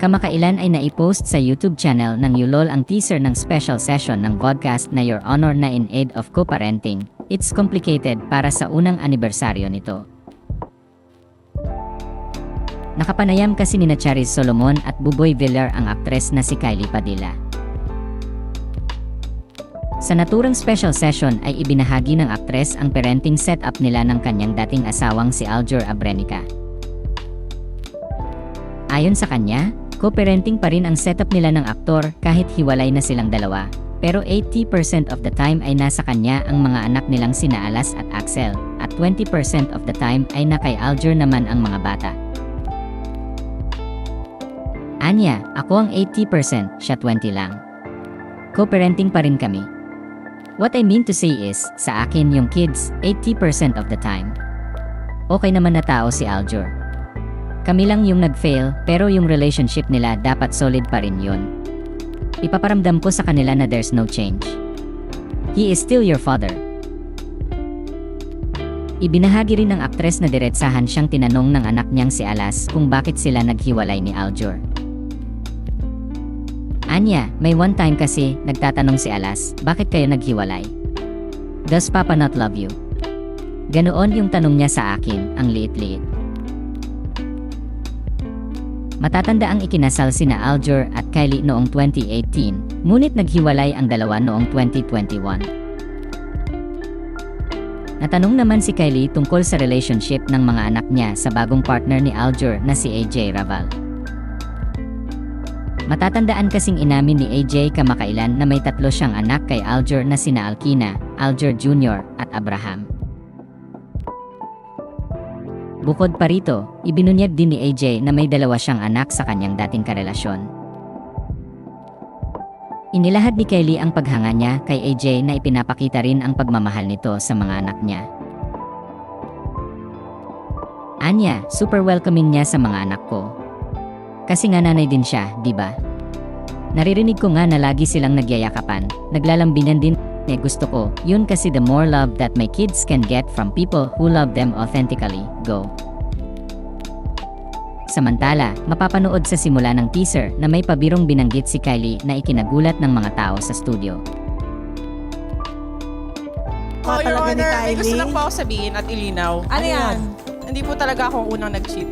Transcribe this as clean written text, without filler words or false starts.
Kamakailan ay naipost sa YouTube channel ng Yulol ang teaser ng special session ng podcast na Your Honor na in aid of co-parenting. It's complicated para sa unang anibersaryo nito. Nakapanayam kasi ni Charis Solomon at Buboy Villar ang aktres na si Kylie Padilla. Sa naturang special session ay ibinahagi ng aktres ang parenting setup nila ng kanyang dating asawang si Aljur Abrenica. Ayon sa kanya, co-parenting pa rin ang setup nila ng aktor kahit hiwalay na silang dalawa, pero 80% of the time ay nasa kanya ang mga anak nilang sina Alas at Axel, at 20% of the time ay na kay Aljur naman ang mga bata. Anya, ako ang 80%, siya 20 lang. Co-parenting pa rin kami. What I mean to say is, sa akin yung kids, 80% of the time. Okay naman na tao si Aljur. Kami lang yung nag-fail, pero yung relationship nila dapat solid pa rin yun. Ipaparamdam ko sa kanila na there's no change. He is still your father. Ibinahagi rin ng aktres na diretsahan siyang tinanong ng anak niyang si Alas kung bakit sila naghiwalay ni Aljur. Anya, may one time kasi, nagtatanong si Alas, bakit kayo naghiwalay? Does Papa not love you? Ganoon yung tanong niya sa akin, ang liit-liit. Matatanda ang ikinasal sina Aljur at Kylie noong 2018, ngunit naghiwalay ang dalawa noong 2021. Natanong naman si Kylie tungkol sa relationship ng mga anak niya sa bagong partner ni Aljur na si AJ Raval. Matatandaan kasing inamin ni AJ kamakailan na may 3 siyang anak kay Aljur na sina Alkina, Aljur Jr. at Abraham. Bukod pa rito, ibinunyag din ni AJ na may 2 siyang anak sa kanyang dating karelasyon. Inilahad ni Kylie ang paghanga niya kay AJ na ipinapakita rin ang pagmamahal nito sa mga anak niya. Anya, super welcoming niya sa mga anak ko. Kasi nga nanay din siya, di ba? Naririnig ko nga na lagi silang nagyayakapan, naglalambinan din. Gusto ko, yun kasi the more love that my kids can get from people who love them authentically, go. Samantala, mapapanood sa simula ng teaser na may pabirong binanggit si Kylie na ikinagulat ng mga tao sa studio. Oh, Your Talaga ni Honor, may gusto Kylie? lang po ako sabihin at ilinaw. Ano yan? Hindi po talaga ako ang unang nag-cheat.